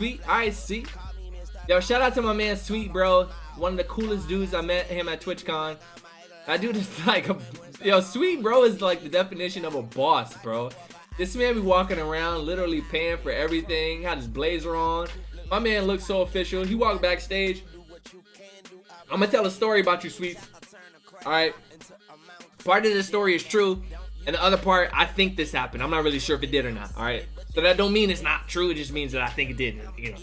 Sweet, I see. Yo, shout out to my man SweetBro, one of the coolest dudes. I met him at TwitchCon. That dude is like yo, SweetBro is like the definition of a boss, bro. This man be walking around literally paying for everything, had his blazer on. My man looks so official. He walked backstage. I'm gonna tell a story about you, Sweet. Alright. Part of the story is true, and the other part, I think this happened. I'm not really sure if it did or not, alright? So that don't mean it's not true, it just means that I think it did, you know.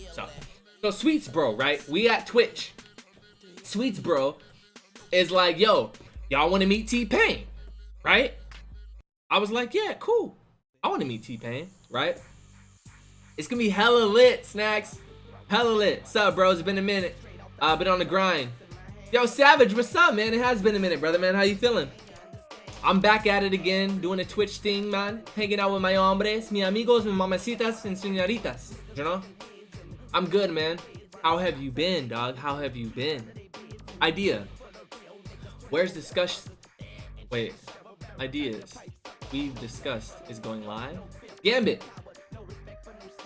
So SweetBro, right? We at Twitch. SweetBro is like, yo, y'all wanna meet T-Pain, right? I was like, yeah, cool. I wanna meet T-Pain, right? It's gonna be hella lit, Snacks. Hella lit. What's up, bro? It's been a minute. Been on the grind. Yo, Savage, what's up, man? It has been a minute, brother, man. How you feeling? I'm back at it again, doing a Twitch thing, man. Hanging out with my hombres, mi amigos, mi mamacitas, and señoritas. You know? I'm good, man. How have you been, dog? How have you been? Idea. Where's discussion? Wait. Ideas. We've discussed is going live. Gambit.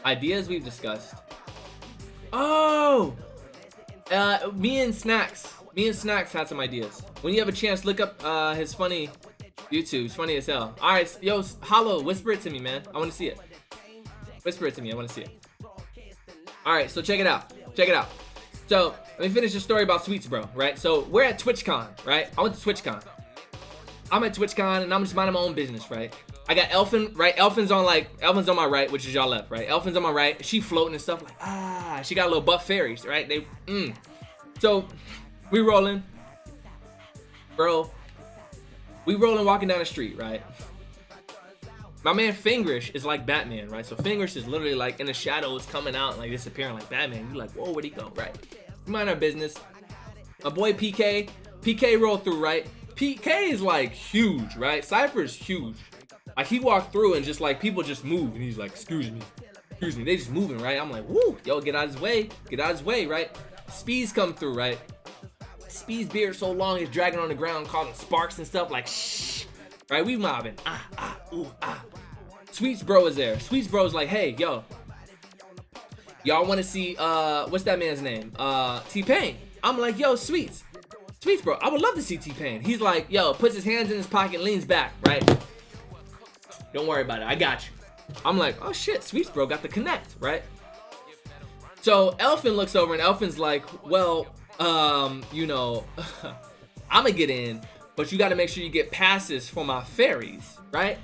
Ideas we've discussed. Oh! Me and Snacks had some ideas. When you have a chance, look up his funny YouTube. It's funny as hell. Alright, yo, Hollow, whisper it to me, man. I want to see it. Whisper it to me. I want to see it. Alright, so check it out. Check it out. So, let me finish the story about SweetBro, right? So, we're at TwitchCon, right? I went to TwitchCon. I'm at TwitchCon, and I'm just minding my own business, right? I got Elfin, right? Elfin's on my right, which is y'all left, right? Elfin's on my right. She floating and stuff like, she got a little buff fairies, right? So, we rolling. Bro. We rolling walking down the street, right? My man Fingrish is like Batman, right? So Fingrish is literally like in the shadows coming out and like disappearing like Batman. You're like, whoa, where'd he go, right? We mind our business. My boy PK rolled through, right? PK is like huge, right? Cypher's huge. Like he walked through and just like people just move and he's like, excuse me. They just moving, right? I'm like, woo, yo, get out of his way, right? Speeds come through, right? Speed's beard so long he's dragging on the ground, causing sparks and stuff like shh. Right? We mobbing. SweetBro is there. SweetBro's like, hey, yo. Y'all wanna see what's that man's name? T-Pain. I'm like, yo, SweetBro, I would love to see T-Pain. He's like, yo, puts his hands in his pocket, leans back, right? Don't worry about it, I got you. I'm like, oh shit, SweetBro got the connect, right? So Elfin looks over and Elfin's like, well, you know, I'ma get in, but you gotta make sure you get passes for my fairies, right?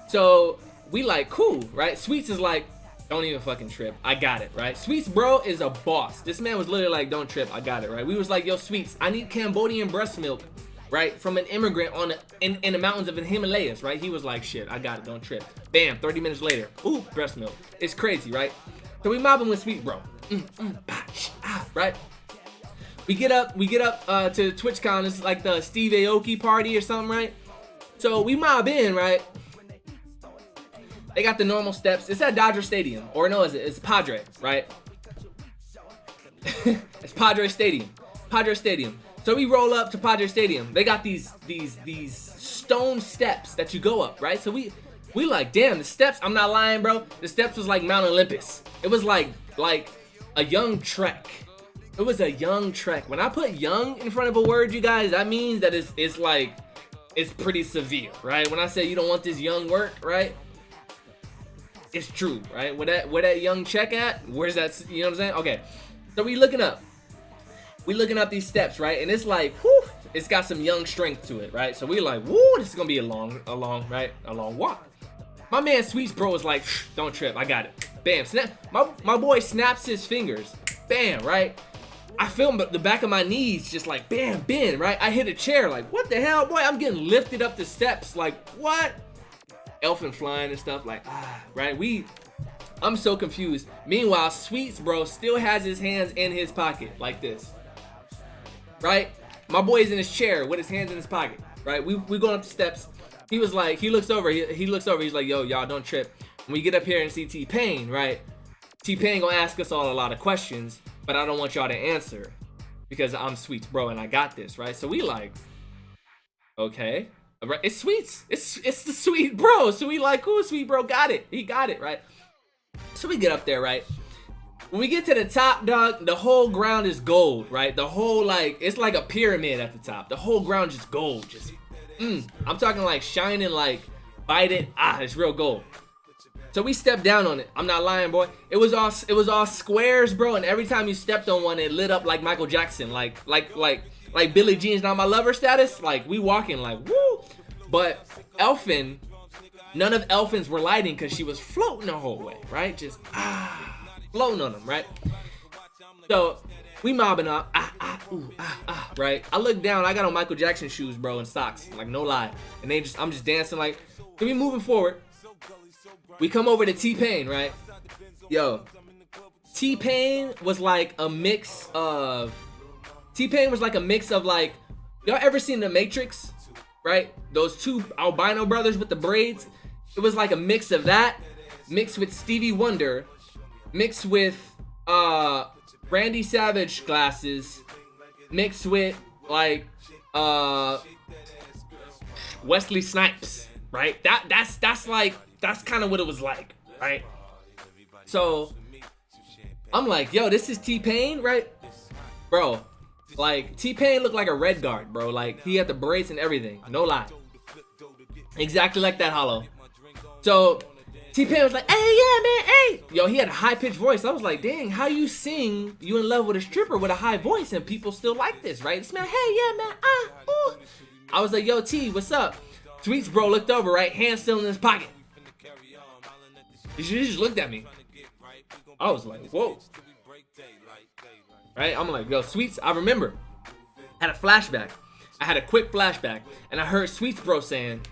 So we like, cool, right? Sweets is like, don't even fucking trip, I got it, right? SweetBro is a boss. This man was literally like, don't trip, I got it, right? We was like, yo, Sweets, I need Cambodian breast milk, right? From an immigrant in the mountains of the Himalayas, right? He was like, shit, I got it, don't trip. Bam, 30 minutes later, ooh, breast milk. It's crazy, right? So we mobbing with SweetBro, right? We get up to TwitchCon. It's like the Steve Aoki party or something, right? So we mob in, right? They got the normal steps. It's at Dodger Stadium, or no, it's Padre, right? It's Padre Stadium. So we roll up to Padre Stadium. They got these stone steps that you go up, right? So we like, damn, the steps. I'm not lying, bro. The steps was like Mount Olympus. It was like a young trek. It was a young trek. When I put young in front of a word, you guys, that means that it's like, it's pretty severe, right? When I say you don't want this young work, right? It's true, right? Where that young check at? Where's that, you know what I'm saying? Okay, so we looking up these steps, right? And it's like, whew, it's got some young strength to it, right? So we like, woo, this is gonna be a long walk. My man SweetBro is like, don't trip, I got it. Bam, snap. My boy snaps his fingers. Bam, right? I feel the back of my knees just like bam, bend, right? I hit a chair, like, what the hell, boy? I'm getting lifted up the steps, like, what? Elfin flying and stuff, like, right? I'm so confused. Meanwhile, SweetBro still has his hands in his pocket, like this, right? My boy's in his chair with his hands in his pocket, right? We going up the steps. He was like, he looks over, he's like, yo, y'all don't trip. When we get up here and see T-Pain, right? T-Pain gonna ask us all a lot of questions, but I don't want y'all to answer because I'm SweetBro and I got this, right? So we like, okay, right? It's Sweets, it's the SweetBro. So we like, cool, SweetBro got it, he got it, right? So we get up there, right? when we get to the top, dog, the whole ground is gold, right? The whole, like, it's like a pyramid at the top. The whole ground just gold, just, I'm talking like shining, like, bite it, it's real gold. So we stepped down on it. I'm not lying, boy. It was all squares, bro, and every time you stepped on one, it lit up like Michael Jackson, like Billie Jean's Not My Lover status. Like, we walking like, woo. But Elfin, none of Elfin's were lighting because she was floating the whole way, right? Just, floating on them, right? So we mobbing up, right? I look down, I got on Michael Jackson shoes, bro, and socks, like, no lie. And I'm just dancing like, so we moving forward. We come over to T-Pain, right? Yo, T-Pain was like a mix of like, y'all ever seen The Matrix, right? Those two albino brothers with the braids. It was like a mix of that, mixed with Stevie Wonder, mixed with Randy Savage glasses, mixed with like Wesley Snipes, right? That's kind of what it was like, right? So I'm like, yo, this is T-Pain, right? Bro, like, T-Pain looked like a red guard, bro. Like, he had the braids and everything, no lie. Exactly like that, Hollow. So T-Pain was like, hey, yeah, man, hey. Yo, he had a high-pitched voice. I was like, dang, how you sing You in Love with a Stripper with a high voice and people still like this, right? This man, hey, yeah, man, ooh. I was like, yo, T, what's up? SweetBro looked over, right? Hand still in his pocket. He just looked at me. I was like, whoa. Right? I'm like, yo, Sweets, I remember. I had a flashback. I had a quick flashback. And I heard SweetBro saying,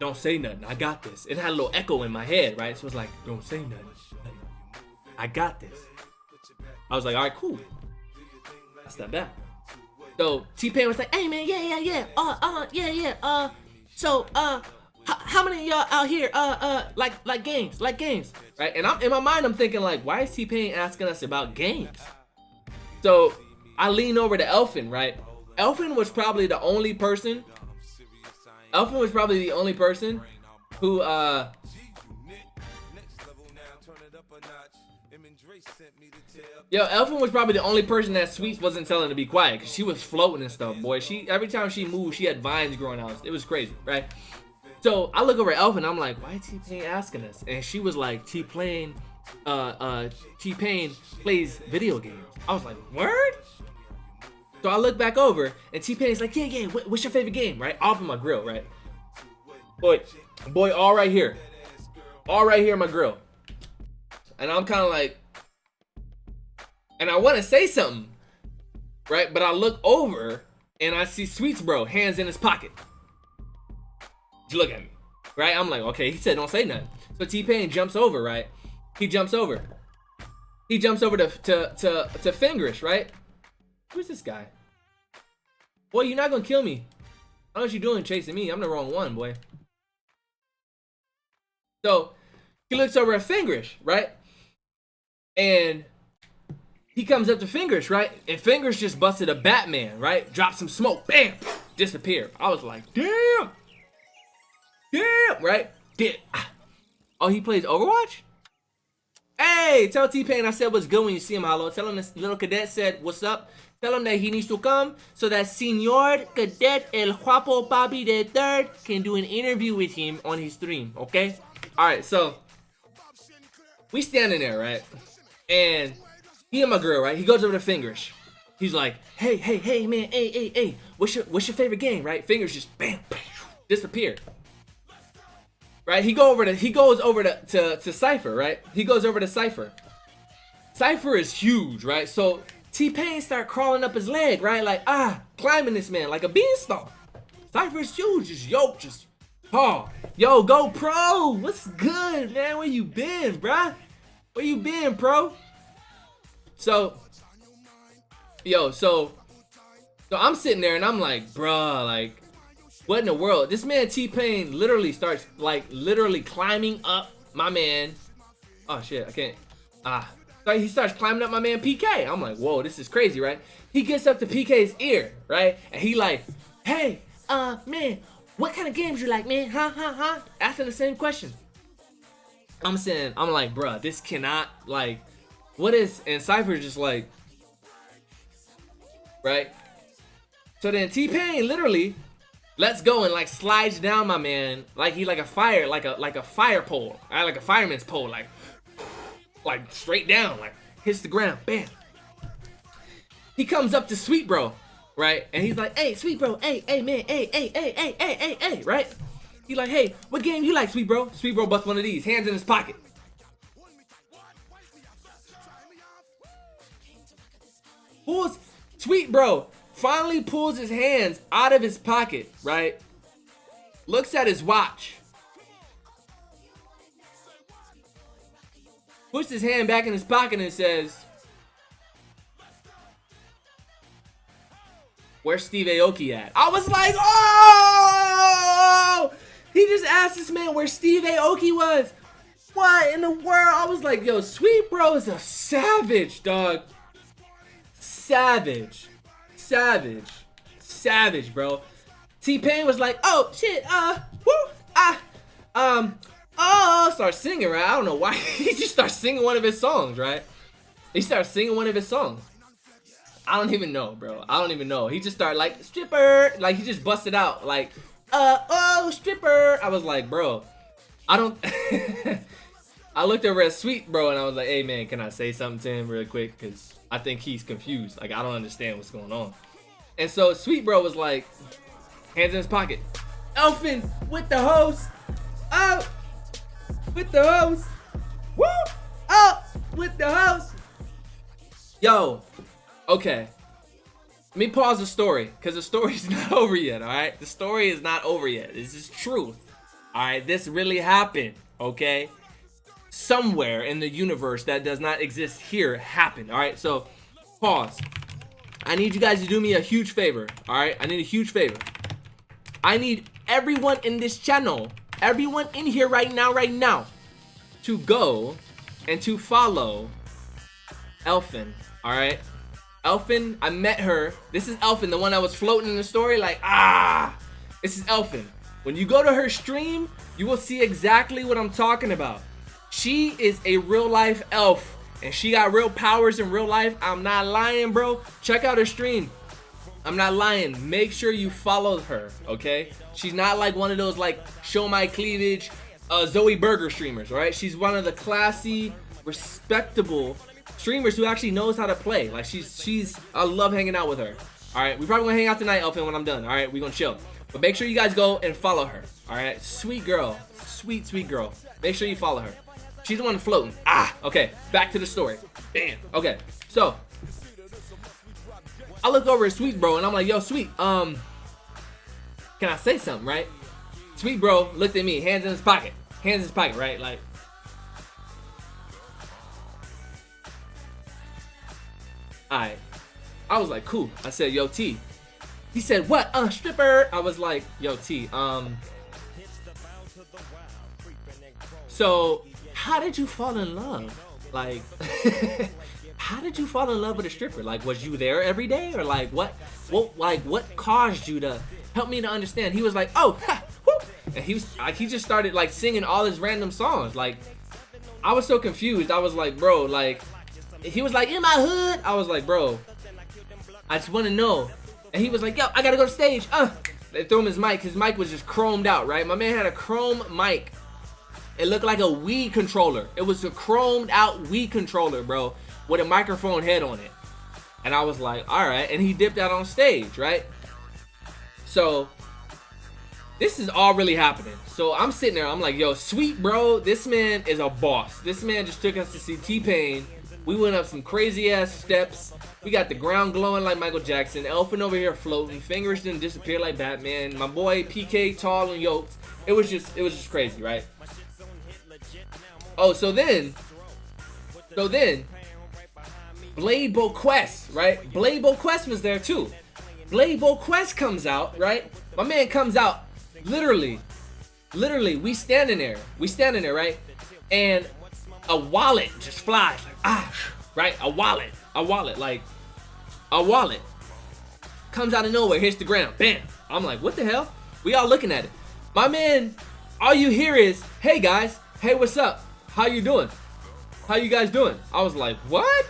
don't say nothing. I got this. It had a little echo in my head, right? So it was like, don't say nothing. I got this. I was like, all right, cool. I stepped back. So T-Pain was like, hey, man, yeah. So, how many of y'all out here like games, right? And I'm in my mind, I'm thinking like, why is T-Pain asking us about games? So I lean over to Elfin, right? Elfin was probably the only person who Elfin was probably the only person that Sweets wasn't telling to be quiet, because she was floating and stuff, boy. Every time she moved, she had vines growing out. It was crazy, right? So I look over at Elfin, I'm like, why is T-Pain asking us? And she was like, T-Pain plays video games. I was like, word? So I look back over, and T-Pain's like, yeah, what's your favorite game, right? Off of my grill, right? Boy, all right here in my grill. And I'm kind of like, and I want to say something, right? But I look over, and I see SweetBro, hands in his pocket. Look at me, right? I'm like, okay, he said don't say nothing. So T-Pain jumps over, right? He jumps over to Fingerish, right? Who's this guy? Boy, you're not gonna kill me. I know what you're doing chasing me. I'm the wrong one, boy. So he looks over at Fingerish, right? And he comes up to Fingerish, right? And Fingerish just busted a Batman, right? Dropped some smoke, bam, disappeared. I was like, damn, right? Oh, he plays Overwatch? Hey, tell T-Pain I said what's good when you see him, Hollow. Tell him this little cadet said what's up. Tell him that he needs to come so that Senor Cadet El Guapo Papi III can do an interview with him on his stream, okay? Alright, so we standing there, right? And he and my girl, right? He goes over to Fingerish. He's like, hey, man, hey, what's your favorite game, right? Fingerish just bam, disappeared. Right? He goes over to Cypher, right? He goes over to Cypher. Cypher is huge, right? So T-Pain start crawling up his leg, right? Like, climbing this man like a beanstalk. Cypher is huge, just yoked, just yo, go pro. What's good, man? Where you been, bruh? Where you been, pro? So I'm sitting there and I'm like, bruh, like, what in the world? This man T-Pain literally starts literally climbing up my man. Oh shit, I can't. So he starts climbing up my man PK. I'm like, whoa, this is crazy, right? He gets up to PK's ear, right? And he like, hey, man, what kind of games you like, man? Huh? Asking the same question. I'm like, bruh, this cannot, like, what is, and Cypher's just like, right? So then T-Pain literally lets go and like slides down my man like he like a fire pole, right? Like a fireman's pole, like straight down, like hits the ground, bam. He comes up to SweetBro, right? And he's like, hey, SweetBro, hey, man, hey, right? He's like, hey, what game you like, SweetBro? SweetBro busts one of these, hands in his pocket. SweetBro finally pulls his hands out of his pocket, right? Looks at his watch. Puts his hand back in his pocket and says, where's Steve Aoki at? I was like, oh! He just asked this man where Steve Aoki was. What in the world? I was like, yo, SweetBro is a savage, dog. Savage, bro. T-Pain was like, oh shit, start singing, right? I don't know why. He just starts singing one of his songs, right? He starts singing one of his songs. I don't even know, bro. I don't even know. He just started like, stripper, like he just busted out like, oh, stripper. I was like, bro, I don't. I looked over at SweetBro and I was like, hey man, can I say something to him real quick? Because I think he's confused. Like, I don't understand what's going on. And so SweetBro was like, hands in his pocket. Elfin with the host. Oh, with the host. Woo! Oh, with the host. Yo, okay. Let me pause the story because the story's not over yet, all right? The story is not over yet. This is truth. All right, this really happened, okay? Somewhere in the universe that does not exist here happened. All right, so pause. I need you guys to do me a huge favor. All right, I need a huge favor. I need everyone in this channel, everyone in here right now, to go and to follow Elfin. All right, Elfin. I met her. This is Elfin, the one that was floating in the story. Like, this is Elfin. When you go to her stream, you will see exactly what I'm talking about. She is a real life elf and she got real powers in real life. I'm not lying, bro. Check out her stream. I'm not lying. Make sure you follow her, okay? She's not like one of those like show my cleavage Zoe Burger streamers, all right? She's one of the classy, respectable streamers who actually knows how to play. Like I love hanging out with her. All right, we probably gonna hang out tonight, Elfin, when I'm done. All right, we gonna chill. But make sure you guys go and follow her. All right, sweet girl, sweet girl. Make sure you follow her. She's the one floating. Okay, back to the story. Bam. Okay, so I look over at SweetBro and I'm like, yo, Sweet, can I say something, right? SweetBro looked at me, hands in his pocket, right? Like, alright. I was like, cool. I said, yo, T. He said, what? Stripper. I was like, yo, T, so how did you fall in love? Like, how did you fall in love with a stripper? Like, was you there every day, or like what caused you to help me to understand? He was like, oh, ha, whoo. And he was like, he just started like singing all his random songs. Like, I was so confused. I was like, bro, like, he was like, in my hood. I was like, bro, I just want to know. And he was like, yo, I gotta go to stage. They threw him his mic. His mic was just chromed out, right? My man had a chrome mic. It looked like a Wii controller. It was a chromed out Wii controller, bro, with a microphone head on it. And I was like, all right. And he dipped out on stage, right? So this is all really happening. So I'm sitting there. I'm like, yo, SweetBro, this man is a boss. This man just took us to see T-Pain. We went up some crazy ass steps. We got the ground glowing like Michael Jackson. Elfin over here floating. Fingers didn't disappear like Batman. My boy PK tall and yoked. It was just crazy, right? Oh, so then, Blade Boquest, right? Blade Boquest was there too. Blade Boquest comes out, right? My man comes out, literally, we standing there, right? And a wallet just flies, like, right? A wallet, comes out of nowhere, hits the ground, bam. I'm like, what the hell? We all looking at it. My man, all you hear is, hey guys, hey, what's up? How you doing? how you guys doing? I was like, what?